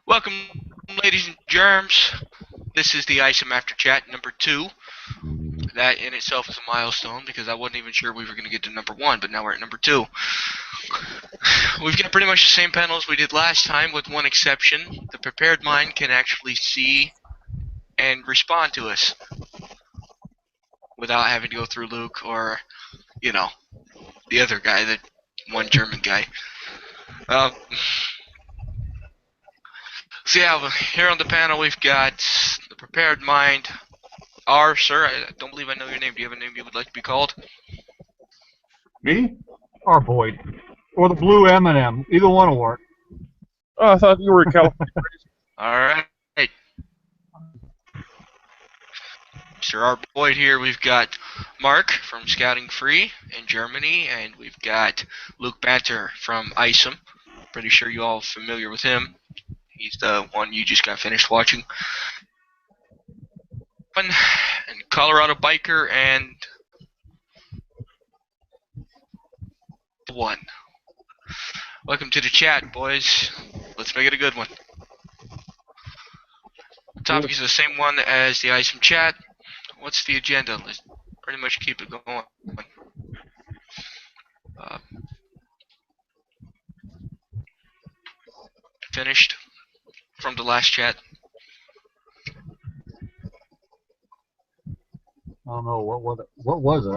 Welcome, ladies and germs. This is the AISOM After Chat number 2. That in itself is a milestone because I wasn't even sure we were going to get to number 1, but now we're at number 2. We've got pretty much the same panels we did last time with one exception. The prepared mind can actually see and respond to us without having to go through Luke or, you know, the other guy, the one German guy. So yeah, here on the panel we've got the prepared mind. Sir, I don't believe I know your name. Do you have a name you would like to be called? Me? Or Boyd. Or the blue M&M. Either one will work. Oh, I thought you were California. Alright. Mr. R. Boyd here. We've got Mark from Scouting Free in Germany, and we've got Luke Banter from AISOM. Pretty sure you all are familiar with him. He's the one you just got finished watching. And Colorado Biker and one. Welcome to the chat, boys. Let's make it a good one. The topic is the same one as the AISOM chat. What's the agenda? Let's pretty much keep it going. Finished from the last chat. I don't know what was it.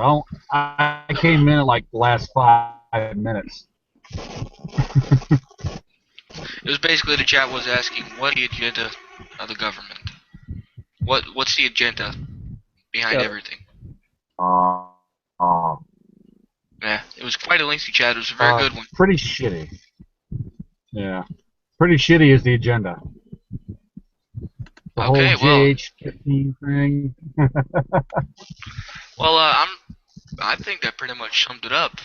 I came in at like the last 5 minutes. It was basically the chat was asking what's the agenda of the government. What's the agenda behind everything? Yeah, it was quite a lengthy chat. It was a very good one. Pretty shitty. Yeah, pretty shitty is the agenda. The whole GH15 thing. Well, I think that pretty much summed it up.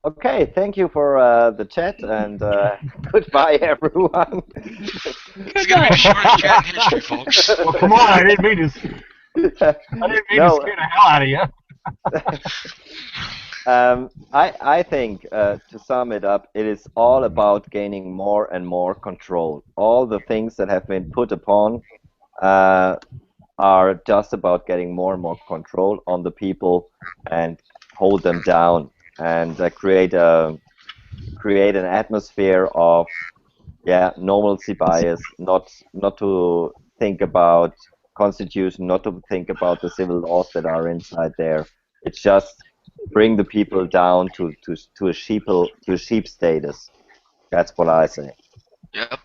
Okay, thank you for the chat, and goodbye, everyone. It's gonna be the shortest chat in history, folks. Well, come on, I didn't mean to scare the hell out of you. I think, to sum it up, it is all about gaining more and more control. All the things that have been put upon are just about getting more and more control on the people and hold them down and create an atmosphere of normalcy bias, not to think about constitution, not to think about the civil laws that are inside there. It's just bring the people down to a sheep status. That's what I say. Yep.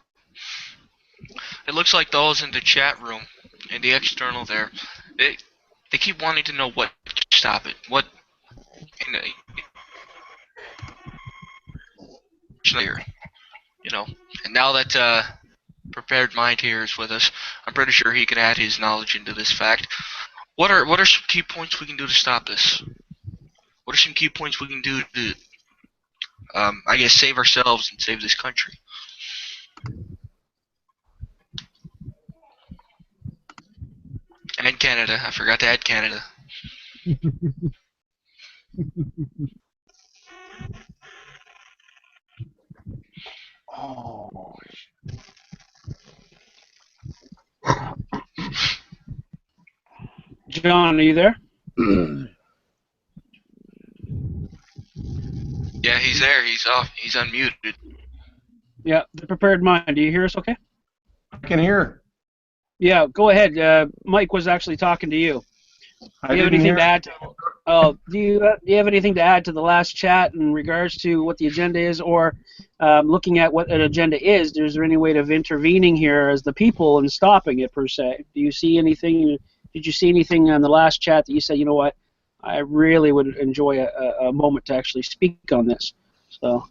It looks like those in the chat room, in the external there, they keep wanting to know what to stop it. What you know. And now that prepared mind here is with us, I'm pretty sure he can add his knowledge into this fact. What are some key points we can do to stop this? What are some key points we can do to, I guess, save ourselves and save this country? And Canada. I forgot to add Canada. Oh. John, are you there? Yeah, he's there. He's off. He's unmuted. Yeah, the prepared mind. Do you hear us okay? I can hear. Yeah, go ahead. Mike was actually talking to you. Do you have anything to add? Do you have anything to add to the last chat in regards to what the agenda is, or looking at what an agenda is? Is there any way of intervening here as the people and stopping it per se? Do you see anything? Did you see anything on the last chat that you said, you know what, I really would enjoy a moment to actually speak on this? So.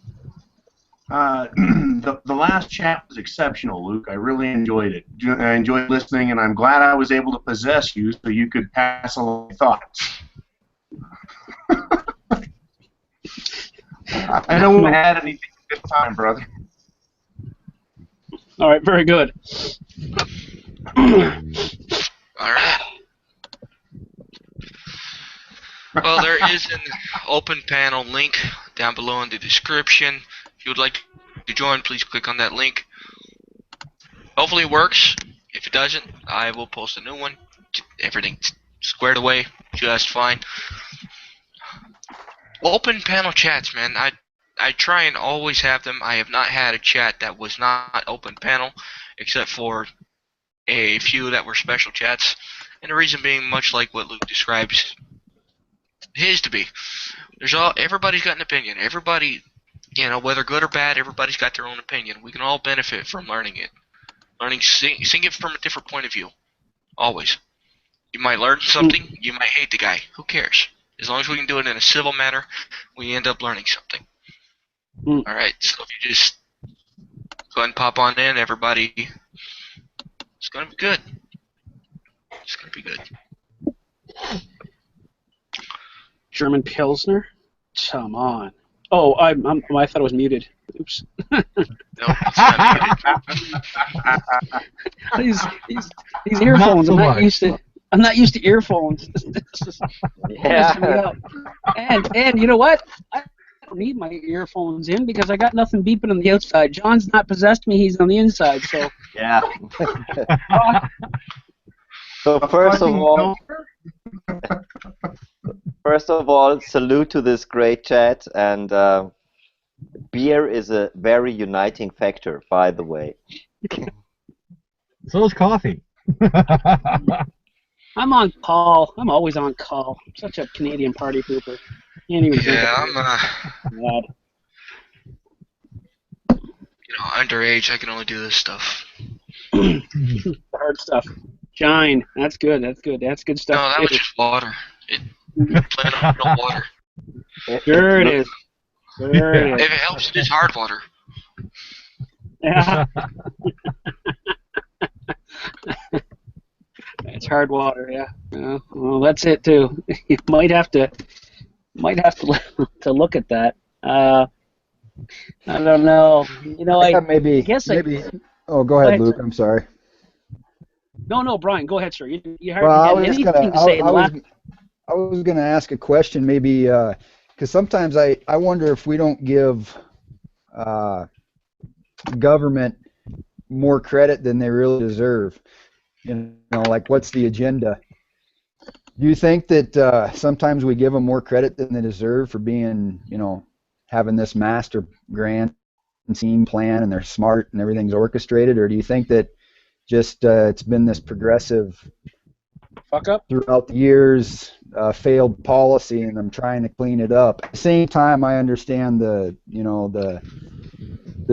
The last chat was exceptional, Luke. I really enjoyed it. I enjoyed listening, and I'm glad I was able to possess you so you could pass along thoughts. I don't want to add anything at this time, brother. All right, very good. All right. Well, there is an open panel link down below in the description. If you would like To join, please click on that link. Hopefully it works. If it doesn't, I will post a new one. Everything's squared away just fine. Open panel chats, man. I try and always have them. I have not had a chat that was not open panel, except for a few that were special chats. And the reason being, much like what Luke describes his to be. Everybody's got an opinion. Everybody, whether good or bad, everybody's got their own opinion. We can all benefit from learning it. Seeing it from a different point of view. Always. You might learn something, you might hate the guy. Who cares? As long as we can do it in a civil manner, we end up learning something. Alright, so if you just go ahead and pop on in, everybody. It's going to be good. It's going to be good. German Pilsner? Come on. Oh, I thought it was muted. Oops. No, it's not muted. These earphones. Not so I'm not used to earphones. It's just messing me up. And you know what? I don't need my earphones in because I got nothing beeping on the outside. John's not possessed me; he's on the inside. So Yeah. So first of all, salute to this great chat, and beer is a very uniting factor, by the way. So is coffee. I'm on call. I'm always on call. I'm such a Canadian party pooper. Can't even drink I'm underage. I can only do this stuff. The hard stuff. Shine. That's good. That's good. That's good stuff. No, that was just water. Plain old water. Sure it is. Sure it is. If it helps, it is hard water. Yeah. It's hard water, yeah. Well, that's it too. You might have to look at that. I don't know. Maybe. Oh, go ahead, Luke. I'm sorry. No, Brian, go ahead, sir. You Well, hardly had anything to say. I was going to ask a question, maybe, because sometimes I wonder if we don't give government more credit than they really deserve. Like, what's the agenda? Do you think that sometimes we give them more credit than they deserve for being, having this master grand scene plan and they're smart and everything's orchestrated, or do you think that just it's been this progressive fuck up throughout the years, failed policy, and I'm trying to clean it up? At the same time, I understand the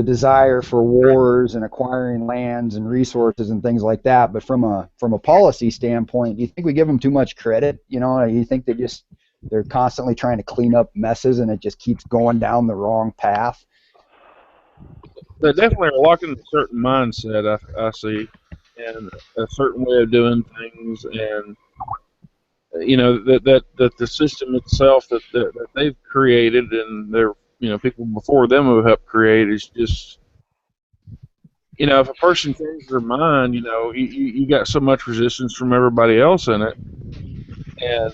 desire for wars and acquiring lands and resources and things like that. But from a policy standpoint, do you think we give them too much credit? Or do you think they're constantly trying to clean up messes and it just keeps going down the wrong path? They definitely are locked into a certain mindset, I see, and a certain way of doing things, and that the system itself that they've created and their people before them who helped create is just if a person changes their mind, you got so much resistance from everybody else in it, and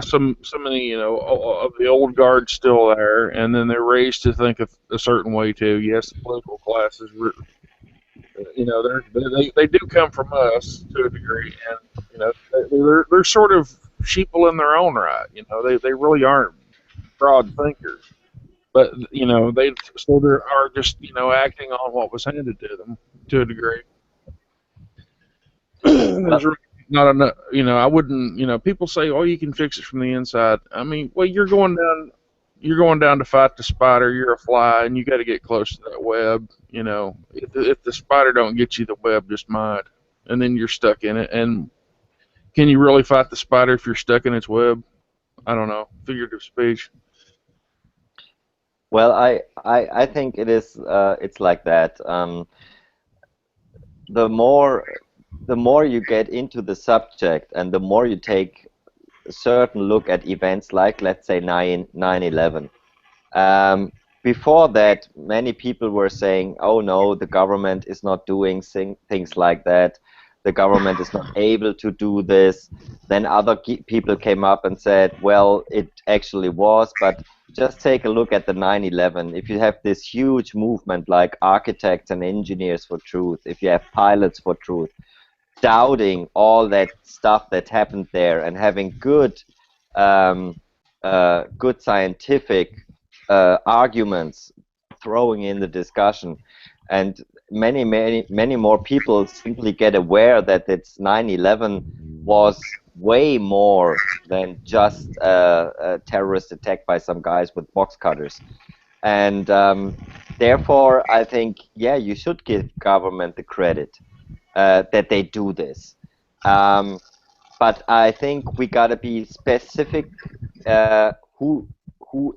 so many of the old guard's still there, and then they're raised to think a certain way too. Yes, the political classes, they do come from us to a degree, and they're sort of sheeple in their own right. They really aren't broad thinkers, but they are just acting on what was handed to them to a degree. There's not enough, I wouldn't, people say, oh, you can fix it from the inside. I mean, well, you're going down to fight the spider, you're a fly, and you got to get close to that web. If the spider don't get you, the web just might, and then you're stuck in it. And can you really fight the spider if you're stuck in its web? I don't know, figurative speech. Well, I think it is, it's like that. The more you get into the subject and the more you take a certain look at events like, let's say, 9/11. Before that, many people were saying, oh no, the government is not doing things like that. the government is not able to do this. Then other people came up and said, well, it actually was, but just take a look at the 9/11. If you have this huge movement like Architects and Engineers for Truth, if you have Pilots for Truth, doubting all that stuff that happened there and having good good scientific arguments throwing in the discussion, and many more people simply get aware that it's 9/11 was way more than just a terrorist attack by some guys with box cutters. And therefore, I think, yeah, you should give government the credit that they do this. But I think we gotta be specific. Who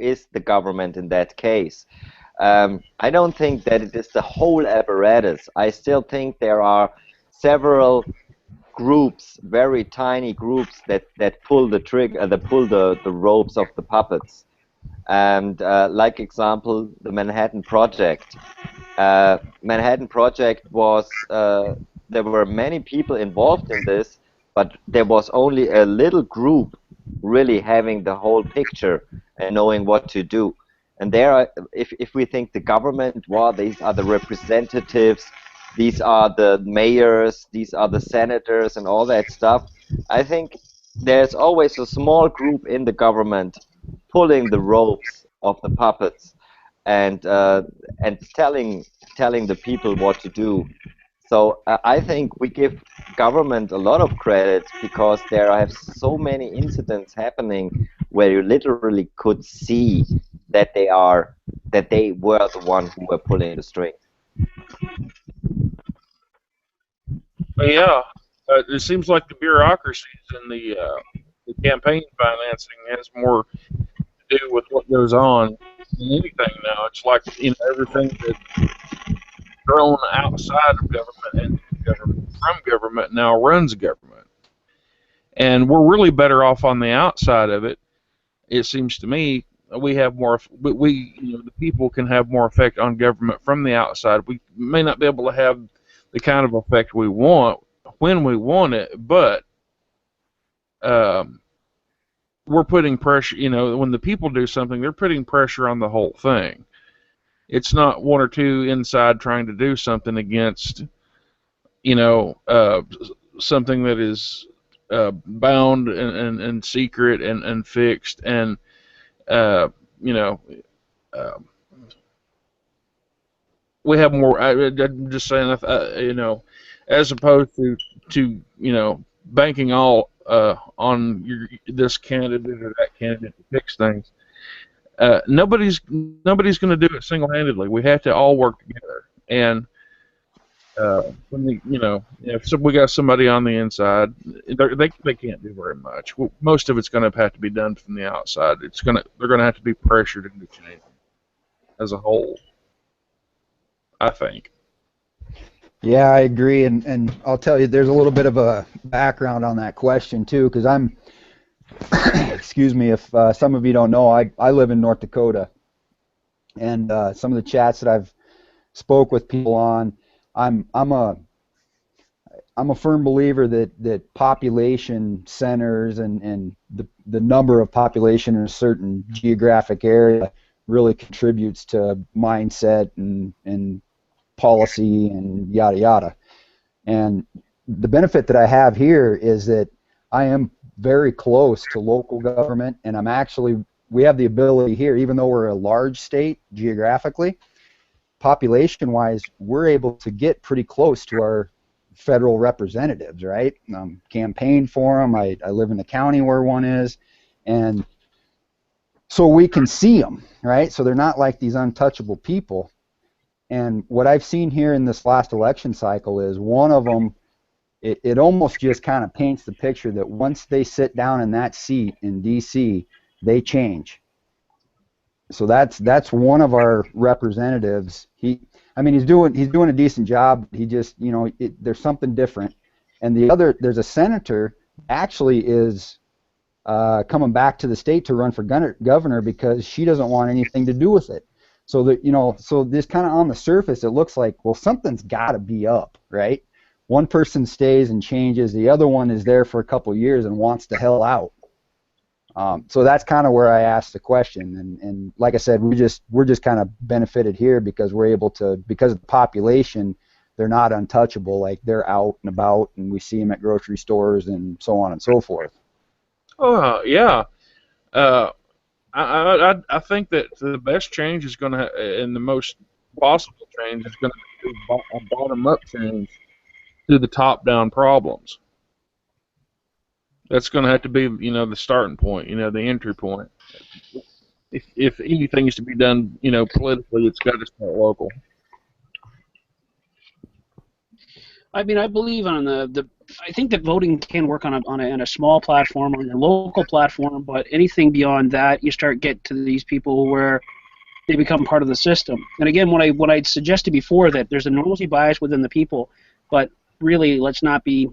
is the government in that case? I don't think that it is the whole apparatus. I still think there are several groups, very tiny groups that pull the trigger, that pull the ropes of the puppets. And like example, the Manhattan Project. Manhattan Project was there were many people involved in this, but there was only a little group really having the whole picture and knowing what to do. And there, if we think the government, well, these are the representatives, these are the mayors, these are the senators, and all that stuff, I think there's always a small group in the government pulling the ropes of the puppets and telling the people what to do. So I think we give government a lot of credit because there are so many incidents happening where you literally could see that they were the one who were pulling the strings. Yeah, it seems like the bureaucracies and the campaign financing has more to do with what goes on than anything now. It's like, everything that's thrown outside of government and government from government now runs government. And we're really better off on the outside of it. It seems to me we have more. The people can have more effect on government from the outside. We may not be able to have the kind of effect we want when we want it, but we're putting pressure. When the people do something, they're putting pressure on the whole thing. It's not one or two inside trying to do something against, something that is bound and secret and fixed and, we have more. I'm just saying, as opposed to banking all on this candidate or that candidate to fix things. Nobody's going to do it single-handedly. We have to all work together. And if we got somebody on the inside, they can't do very much. Most of it's going to have to be done from the outside. They're going to have to be pressured into change as a whole, I think. Yeah, I agree, and I'll tell you, there's a little bit of a background on that question too, because I'm, excuse me, if some of you don't know, I live in North Dakota, and some of the chats that I've spoke with people on, I'm a firm believer that population centers and the number of population in a certain geographic area really contributes to mindset and policy and yada yada. And the benefit that I have here is that I am very close to local government, and we have the ability here, even though we're a large state geographically, population-wise, we're able to get pretty close to our federal representatives, right? Campaign for them. I live in the county where one is, and so we can see them, right? So they're not like these untouchable people. And what I've seen here in this last election cycle is one of them, it almost just kind of paints the picture that once they sit down in that seat in D.C., they change. So that's one of our representatives. He's doing a decent job. He just, there's something different. And there's a senator actually is coming back to the state to run for governor because she doesn't want anything to do with it. So that so this kind of on the surface it looks like, well, something's got to be up, right? one person stays and changes, the other one is there for a couple of years and wants the hell out. So that's kind of where I asked the question, and like I said, we're just kind of benefited here because we're able to, because of the population, they're not untouchable. Like, they're out and about, and we see them at grocery stores and so on and so forth. Oh yeah. I think that the best change is going to, and the most possible change is going to be a bottom-up change to the top-down problems. That's going to have to be, the starting point, the entry point. If anything is to be done, politically, it's got to start local. I mean, I believe on I think that voting can work on a small platform, on your local platform, but anything beyond that, you start getting to these people where they become part of the system. And again, when I suggested before that there's a normalcy bias within the people, but really let's not be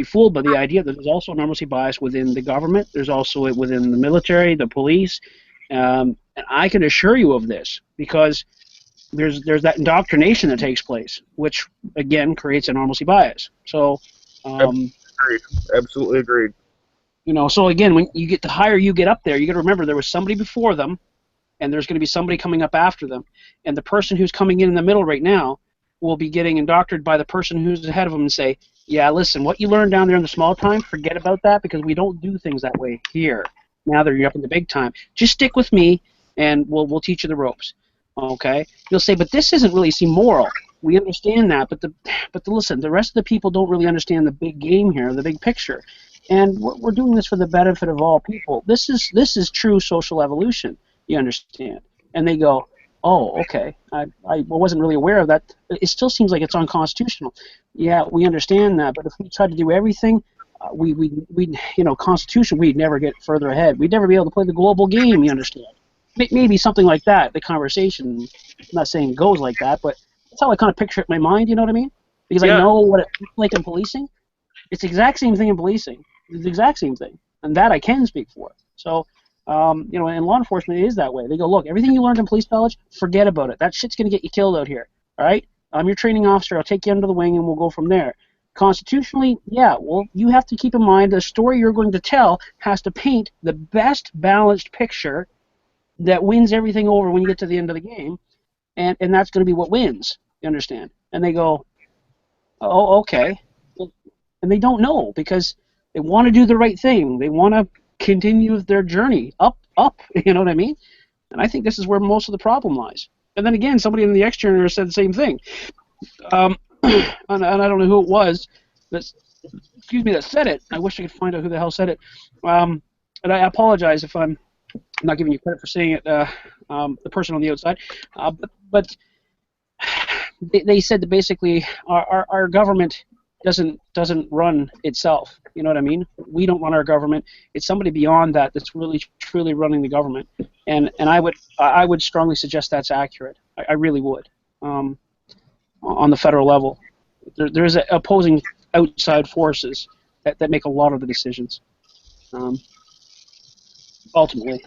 fooled by the idea that there's also a normalcy bias within the government. There's also it within the military, the police, and I can assure you of this because there's that indoctrination that takes place, which again creates a normalcy bias. So, Absolutely agreed. So again, when you get, the higher you get up there, you got to remember there was somebody before them, and there's going to be somebody coming up after them, and the person who's coming in the middle right now will be getting indoctrinated by the person who's ahead of them and say, yeah, listen, what you learned down there in the small time, forget about that because we don't do things that way here. Now that you're up in the big time, just stick with me, and we'll teach you the ropes. Okay? You'll say, but this isn't really moral. We understand that, but listen, the rest of the people don't really understand the big game here, the big picture, and we're doing this for the benefit of all people. This is true social evolution. You understand? And they go, oh, okay. I wasn't really aware of that. It still seems like it's unconstitutional. Yeah, we understand that, but if we tried to do everything, we'd Constitution, we'd never get further ahead. We'd never be able to play the global game. You understand? Maybe something like that. The conversation, I'm not saying goes like that, but that's how I kind of picture it in my mind. You know what I mean? Because I know what it's like in policing. It's the exact same thing in policing. It's the exact same thing, and that I can speak for. So. And law enforcement is that way. They go, look, everything you learned in police college, forget about it. That shit's going to get you killed out here. All right? I'm your training officer. I'll take you under the wing, and we'll go from there. Constitutionally, yeah, well, you have to keep in mind the story you're going to tell has to paint the best balanced picture that wins everything over when you get to the end of the game, and that's going to be what wins. You understand? And they go, oh, okay. And they don't know because they want to do the right thing. They want to continue their journey up, you know what I mean? And I think this is where most of the problem lies. And then again, somebody in the external said the same thing. And I don't know who it was that said it. I wish I could find out who the hell said it. And I apologize if I'm not giving you credit for saying it, the person on the outside. But they said that basically our government doesn't run itself. You know what I mean? We don't run our government. It's somebody beyond that that's really truly running the government. And I would strongly suggest that's accurate. I really would. On the federal level, there's opposing outside forces that make a lot of the decisions. Ultimately.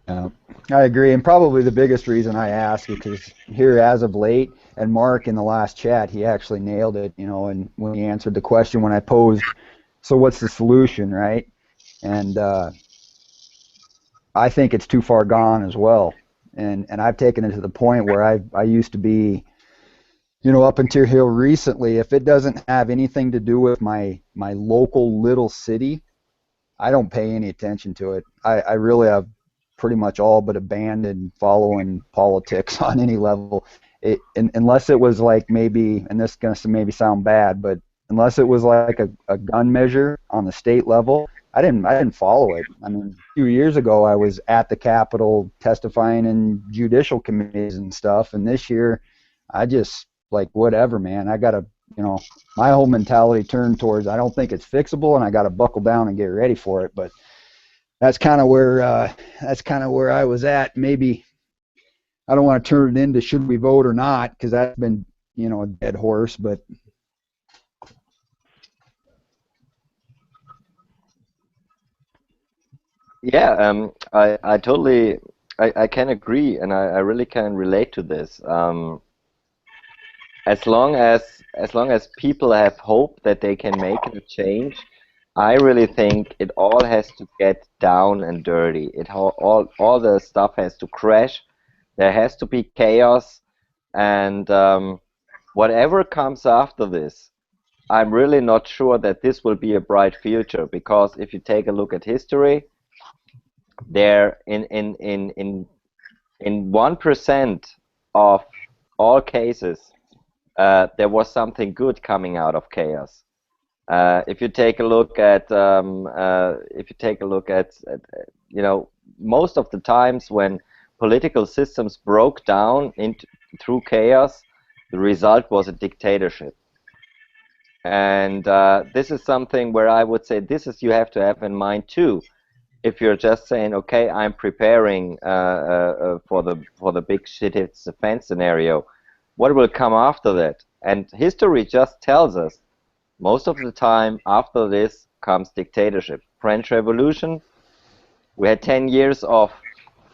Yeah, I agree, and probably the biggest reason I ask because here as of late, and Mark in the last chat, he actually nailed it, and when he answered the question when I posed, so what's the solution, right? And I think it's too far gone as well, and I've taken it to the point where I used to be, up until here recently, if it doesn't have anything to do with my local little city, I don't pay any attention to it. I really have pretty much all but abandoned following politics on any level, unless it was like maybe, and this is going to maybe sound bad, but unless it was like a gun measure on the state level, I didn't follow it. I mean, a few years ago I was at the Capitol testifying in judicial committees and stuff, and this year I just like whatever, man. I gotta, my whole mentality turned towards I don't think it's fixable, and I got to buckle down and get ready for it, but. That's kind of where I was at. Maybe I don't want to turn it into should we vote or not because that's been a dead horse. But yeah, I totally I can agree, and I really can relate to this. as long as people have hope that they can make a change, I really think it all has to get down and dirty. All the stuff has to crash. There has to be chaos, and whatever comes after this, I'm really not sure that this will be a bright future, because if you take a look at history, there in 1% of all cases, there was something good coming out of chaos. If you take a look at most of the times when political systems broke down through chaos, the result was a dictatorship. And this is something where I would say you have to have in mind too. If you're just saying, okay, I'm preparing for the big shit hits the fan scenario, what will come after that? And history just tells us most of the time after this comes dictatorship. French Revolution, we had 10 years of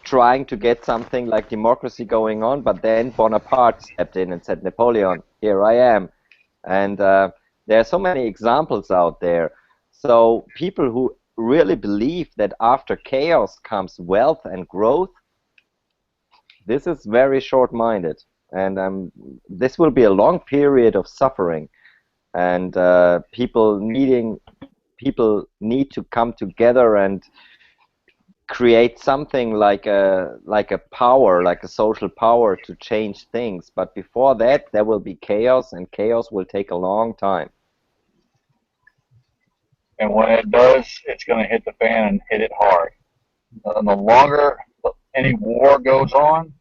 trying to get something like democracy going on, but then Bonaparte stepped in and said, Napoleon, here I am. And there are so many examples out there. So people who really believe that after chaos comes wealth and growth, this is very short-minded. And this will be a long period of suffering. And people need to come together and create something like a power, like a social power to change things. But before that, there will be chaos, and chaos will take a long time. And when it does, it's going to hit the fan and hit it hard. And the longer any war goes on,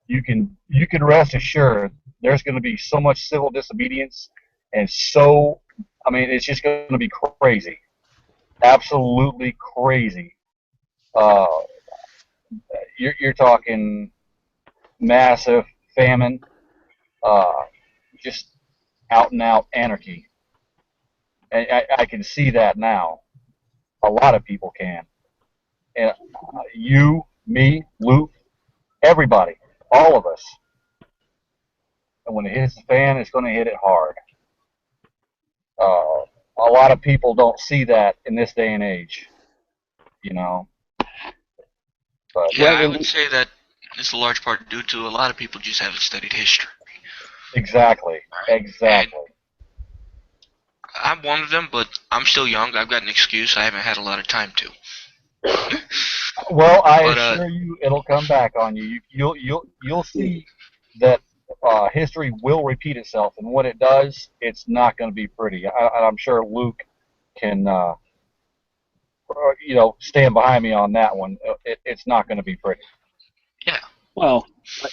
you can rest assured there's going to be so much civil disobedience, and it's just going to be crazy, absolutely crazy. You're talking massive famine, just out and out anarchy. And I can see that now. A lot of people can. And you, me, Luke, everybody, all of us. And when it hits the fan, it's going to hit it hard. A lot of people don't see that in this day and age, you know. But, Yeah, I would say that it's a large part due to a lot of people just haven't studied history. Exactly. Exactly. And I'm one of them, but I'm still young. I've got an excuse. I haven't had a lot of time to. Well, I assure you, it'll come back on you. You'll see that history will repeat itself, and when it does, it's not going to be pretty. I'm sure Luke can, stand behind me on that one. It's not going to be pretty. Yeah. Well,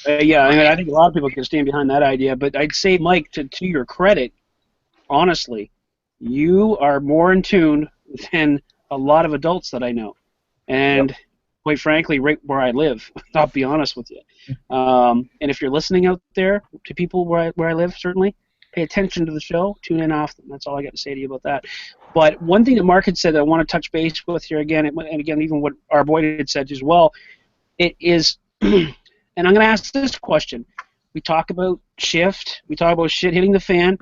yeah, I mean, I think a lot of people can stand behind that idea, but I'd say, Mike, to your credit, honestly, you are more in tune than a lot of adults that I know. And quite frankly, right where I live, I'll be honest with you. And if you're listening out there to people where I live, certainly, pay attention to the show, tune in often. That's all I got to say to you about that. But one thing that Mark had said that I want to touch base with here again, and again, even what our boy had said as well, it is, and I'm going to ask this question. We talk about shift. We talk about shit hitting the fan.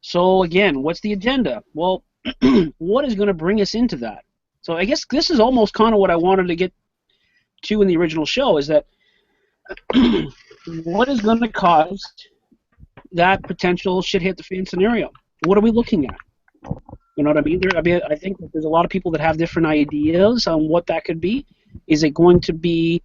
So, again, what's the agenda? Well, what is going to bring us into that? So I guess this is almost kind of what I wanted to get to in the original show, is that what is going to cause that potential shit hit the fan scenario? What are we looking at? You know what I mean? I think that there's a lot of people that have different ideas on what that could be. Is it going to be,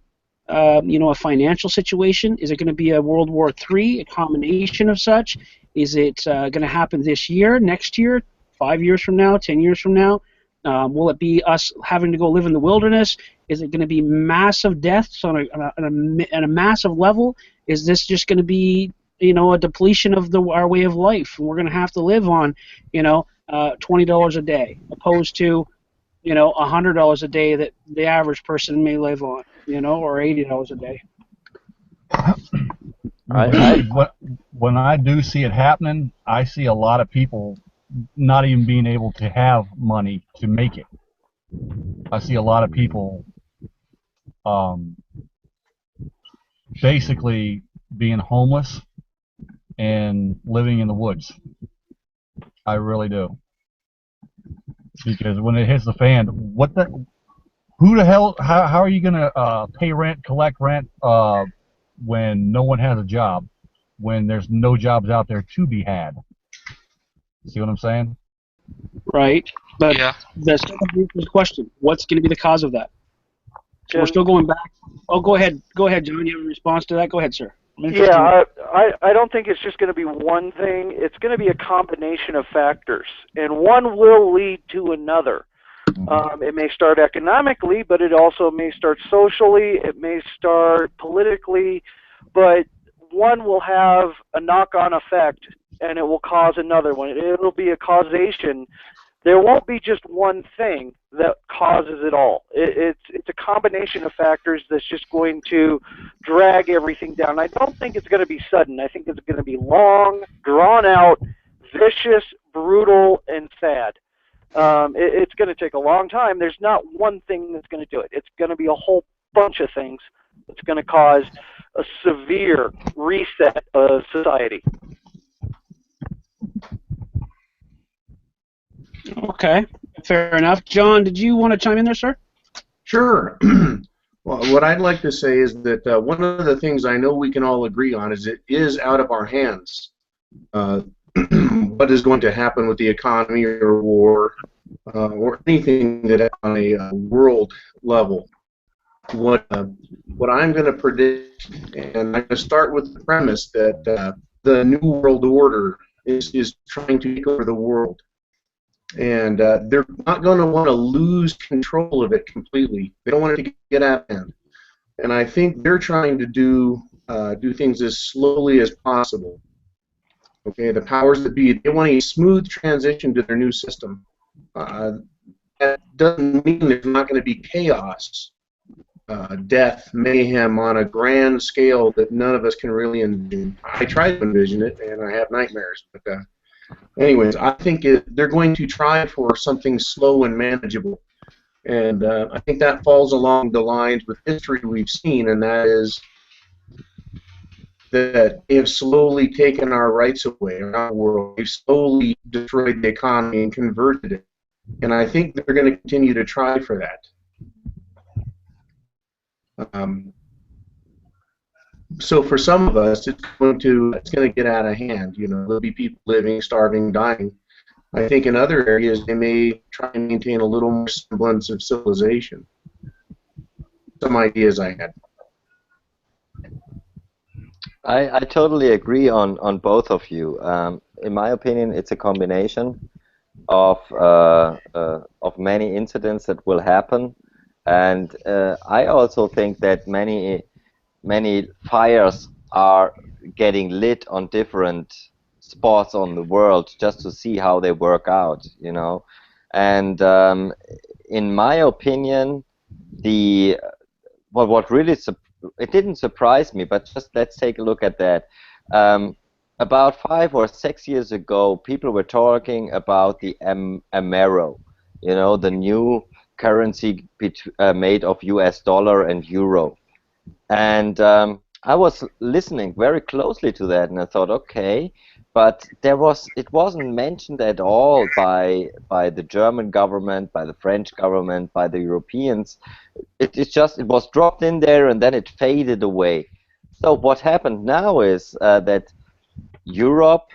a financial situation? Is it going to be a World War III, a combination of such? Is it going to happen this year, next year, 5 years from now, 10 years from now? Will it be us having to go live in the wilderness? Is it going to be massive deaths on a massive level? Is this just going to be, a depletion of our way of life? And we're going to have to live on, $20 a day, opposed to, $100 a day that the average person may live on, or $80 a day. When I do see it happening, I see a lot of people not even being able to have money to make it. I see a lot of people basically being homeless and living in the woods. I really do. Because when it hits the fan, who the hell, how are you going to pay rent, collect rent when no one has a job, when there's no jobs out there to be had? See what I'm saying? Right. But Yeah. the second question, what's going to be the cause of that? So we're Jim? still going back. Oh, go ahead. Go ahead, John. You have a response to that? Go ahead, sir. Yeah, I don't think it's just going to be one thing. It's going to be a combination of factors, and one will lead to another. It may start economically, but it also may start socially. It may start politically, but one will have a knock-on effect, and it will cause another one. It'll be a causation. There won't be just one thing that causes it all. It's a combination of factors that's just going to drag everything down. I don't think it's going to be sudden. I think it's going to be long, drawn out, vicious, brutal, and sad. It's going to take a long time. There's not one thing that's going to do it. It's going to be a whole bunch of things that's going to cause a severe reset of society. Okay, fair enough. John, did you want to chime in there, sir? Sure. Well, what I'd like to say is that one of the things I know we can all agree on is it is out of our hands what is going to happen with the economy or war or anything that on a world level. What I'm going to predict, and I'm going to start with the premise that the New World Order is trying to take over the world. And they're not going to want to lose control of it completely. They don't want it to get out of hand. And I think they're trying to do things as slowly as possible. Okay, the powers that be, they want a smooth transition to their new system. That doesn't mean there's not going to be chaos, death, mayhem on a grand scale that none of us can really envision. I try to envision it, and I have nightmares. But anyways, I think they're going to try for something slow and manageable. And I think that falls along the lines with history we've seen, and that is that they have slowly taken our rights away around the world. They've slowly destroyed the economy and converted it. And I think they're going to continue to try for that. So for some of us, it's going to get out of hand. You know, there'll be people living, starving, dying. I think in other areas they may try and maintain a little more semblance of civilization. Some ideas I had. I totally agree on both of you. In my opinion, it's a combination of many incidents that will happen, and I also think that many fires are getting lit on different spots on the world just to see how they work out, you know. And in my opinion, what really it didn't surprise me, but just let's take a look at that. About 5 or 6 years ago, people were talking about the Amero, you know, the new currency made of US dollar and euro. And I was listening very closely to that, and I thought, okay, but it wasn't mentioned at all by the German government, by the French government, by the Europeans. It was dropped in there, and then it faded away. So what happened now is that Europe,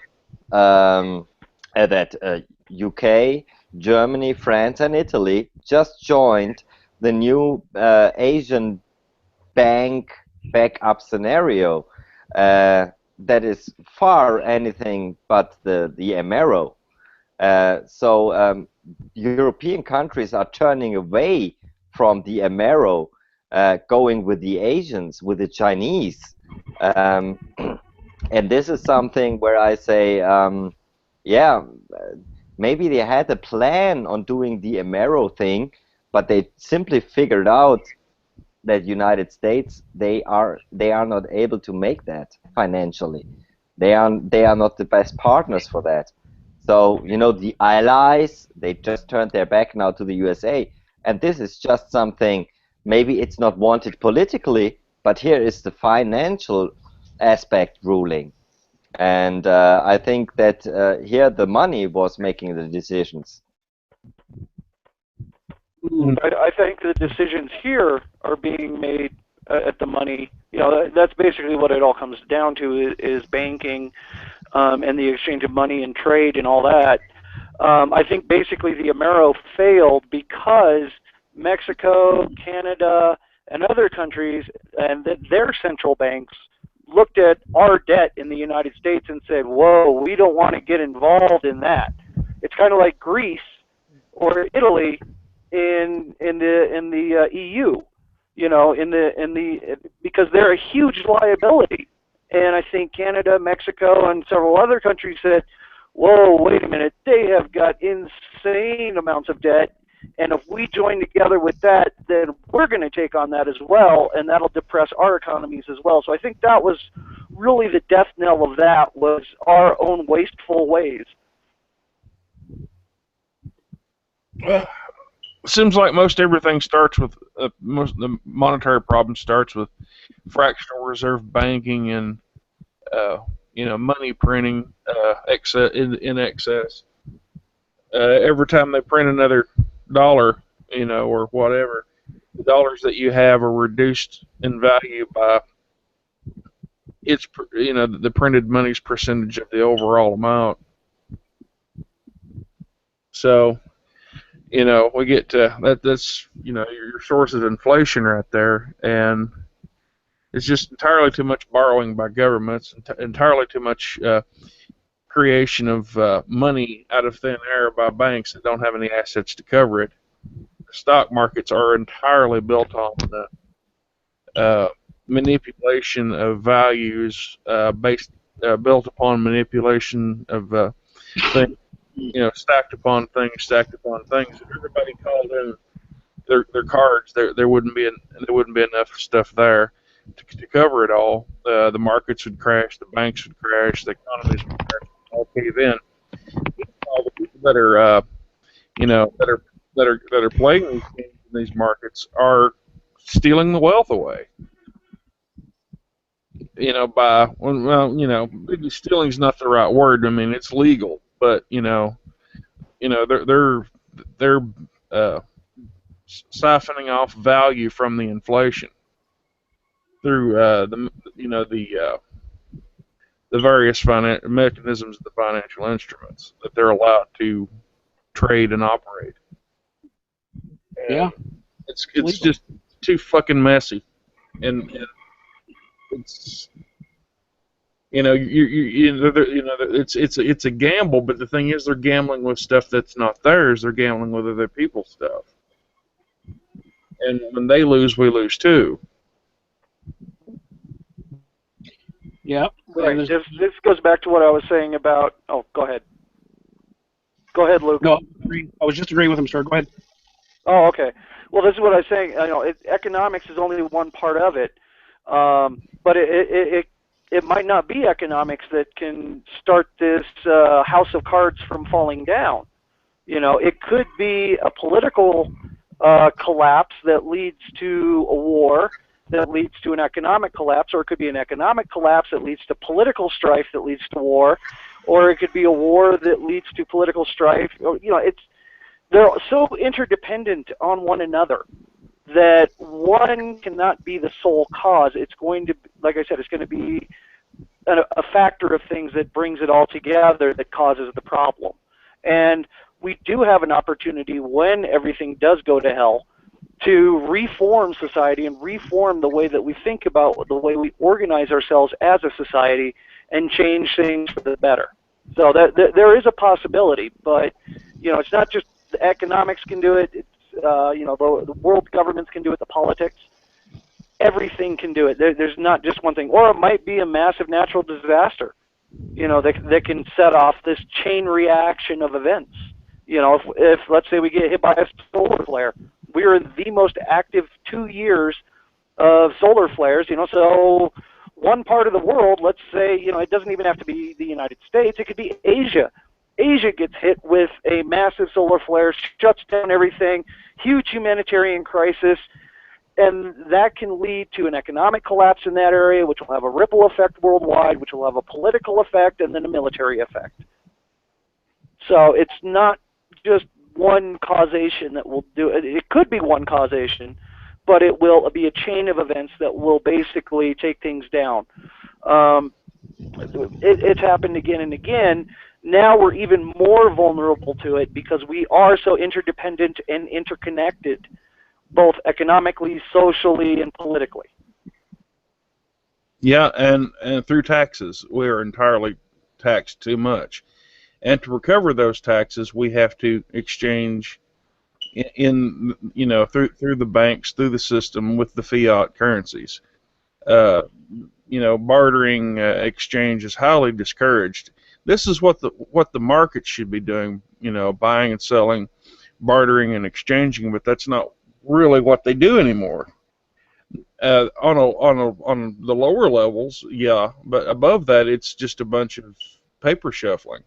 UK, Germany, France, and Italy just joined the new Asian bank backup scenario that is far anything but the Amero. So European countries are turning away from the Amero, going with the Asians, with the Chinese. And this is something where I say, yeah, maybe they had a plan on doing the Amero thing, but they simply figured out that United States, they are not able to make that financially. They are not the best partners for that. So, you know, the allies, they just turned their back now to the USA, and this is just something, maybe it's not wanted politically, but here is the financial aspect ruling. And I think that here the money was making the decisions. I think the decisions here are being made at the money. That's basically what it all comes down to is banking and the exchange of money and trade and all that. I think basically the Amero failed because Mexico, Canada, and other countries and their central banks looked at our debt in the United States and said, "Whoa, we don't want to get involved in that." It's kind of like Greece or Italy in the EU, because they're a huge liability. And I think Canada, Mexico, and several other countries said, "Whoa, wait a minute, they have got insane amounts of debt, and if we join together with that, then we're going to take on that as well, and that'll depress our economies as well." So I think that was really the death knell of that, was our own wasteful ways. Seems like most everything starts with most the monetary problem starts with fractional reserve banking and money printing in excess. Every time they print another dollar, or whatever, the dollars that you have are reduced in value by the printed money's percentage of the overall amount. So, we get to that's your source of inflation right there, and it's just entirely too much borrowing by governments, entirely too much creation of money out of thin air by banks that don't have any assets to cover it. The stock markets are entirely built on the manipulation of values built upon manipulation of things. Stacked upon things. If everybody called in their cards, there wouldn't be enough stuff there to cover it all. The markets would crash, the banks would crash, the economies would crash, all cave in. All the people that are that are playing these games in these markets are stealing the wealth away. Maybe stealing's not the right word. I mean, it's legal, but they're siphoning off value from the inflation through the various mechanisms of the financial instruments that they're allowed to trade and operate. Yeah, it's just too fucking messy, and it's it's a gamble, but the thing is, they're gambling with stuff that's not theirs. They're gambling with other people's stuff, and when they lose, we lose too. Yeah. Right. This goes back to what I was saying about. Oh, go ahead. Go ahead, Luke. No, I was just agreeing with him, sir. Go ahead. Oh, okay. Well, this is what I was saying. Economics is only one part of it, but it might not be economics that can start this house of cards from falling down. It could be a political collapse that leads to a war, that leads to an economic collapse, or it could be an economic collapse that leads to political strife that leads to war, or it could be a war that leads to political strife. They're so interdependent on one another that one cannot be the sole cause. It's going to, like I said, it's going to be a factor of things that brings it all together that causes the problem. And we do have an opportunity when everything does go to hell to reform society and reform the way that we think about the way we organize ourselves as a society and change things for the better. So there is a possibility, but it's not just the economics can do it. It's the world governments can do it. The politics, everything can do it. There's not just one thing, or it might be a massive natural disaster. That can set off this chain reaction of events. If let's say we get hit by a solar flare, we're in the most active 2 years of solar flares. So one part of the world, let's say, it doesn't even have to be the United States. It could be Asia. Asia gets hit with a massive solar flare, shuts down everything, huge humanitarian crisis, And that can lead to an economic collapse in that area, which will have a ripple effect worldwide, which will have a political effect, and then a military effect. So it's not just one causation that will do it. It could be one causation, but it will be a chain of events that will basically take things down. It's happened again and again. Now we're even more vulnerable to it because we are so interdependent and interconnected, both economically, socially, and politically. Yeah, and through taxes, we are entirely taxed too much. And to recover those taxes, we have to exchange in through the banks, through the system with the fiat currencies. Bartering exchange is highly discouraged. This is what the market should be doing, buying and selling, bartering and exchanging, but that's not really what they do anymore. On the lower levels, yeah, but above that, it's just a bunch of paper shuffling.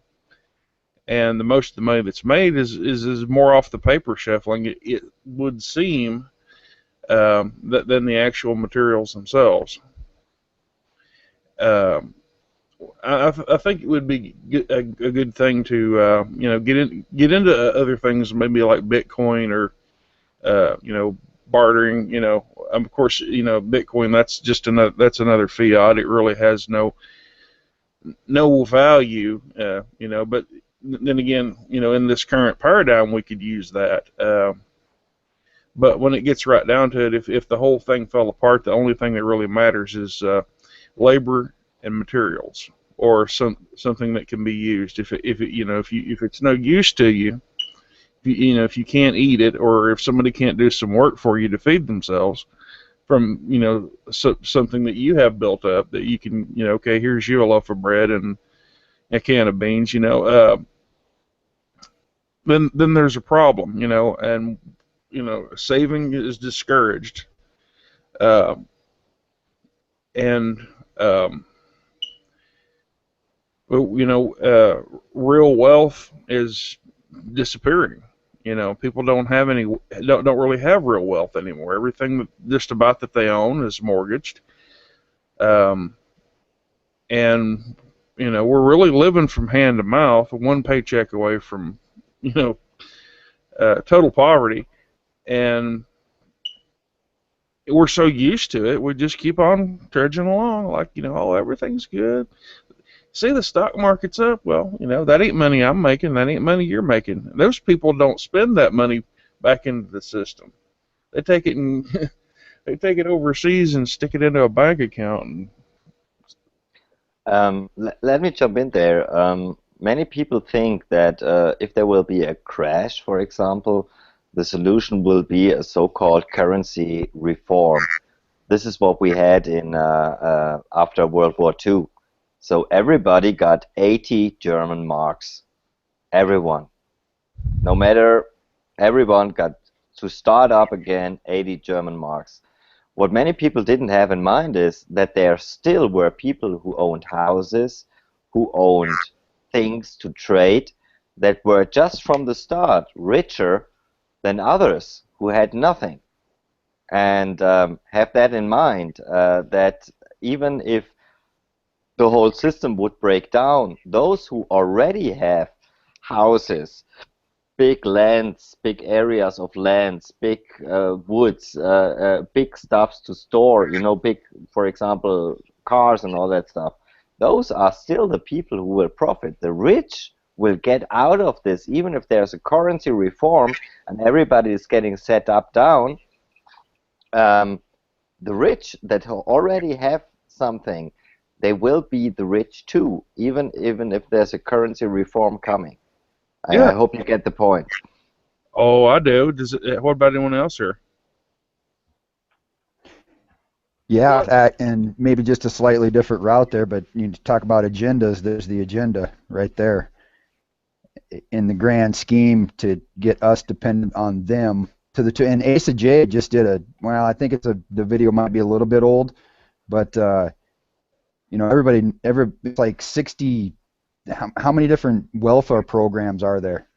And the most of the money that's made is more off the paper shuffling. It would seem than the actual materials themselves. I think it would be a good thing to get into other things, maybe like Bitcoin or bartering. Of course, Bitcoin, that's another fiat. It really has no value, but then again, in this current paradigm, we could use that. But when it gets right down to it, if the whole thing fell apart, the only thing that really matters is labor and materials, or something that can be used. If it's no use to you, if you can't eat it, or if somebody can't do some work for you to feed themselves from something that you have built up, that you can okay, here's you a loaf of bread and a can of beans, then there's a problem, and saving is discouraged, and real wealth is disappearing. People don't really have real wealth anymore. Everything just about that they own is mortgaged, and we're really living from hand to mouth, one paycheck away from total poverty, and we're so used to it, we just keep on trudging along like, everything's good. See, the stock market's up. Well, that ain't money I'm making. That ain't money you're making. Those people don't spend that money back into the system. They take it and they take it overseas and stick it into a bank account. Let me jump in there. Many people think that if there will be a crash, for example, the solution will be a so-called currency reform. This is what we had in after World War II. So everybody got 80 German marks. Everyone. No matter, everyone got to start up again 80 German marks. What many people didn't have in mind is that there still were people who owned houses, who owned things to trade, that were just from the start richer than others who had nothing. And have that in mind, that even if the whole system would break down, those who already have houses, big lands, big areas of lands, big woods, big stuffs to store, big, for example, cars and all that stuff, those are still the people who will profit. The rich will get out of this, even if there's a currency reform and everybody is getting set up down. The rich that already have something, they will be the rich too, even if there's a currency reform coming. Yeah. I hope you get the point. Oh, I do. What about anyone else here? Yeah, and maybe just a slightly different route there, but you talk about agendas, there's the agenda right there. In the grand scheme, to get us dependent on them. And AISOM just did I think the video might be a little bit old, but it's like 60, how many different welfare programs are there?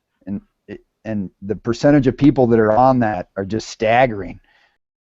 And the percentage of people that are on that are just staggering.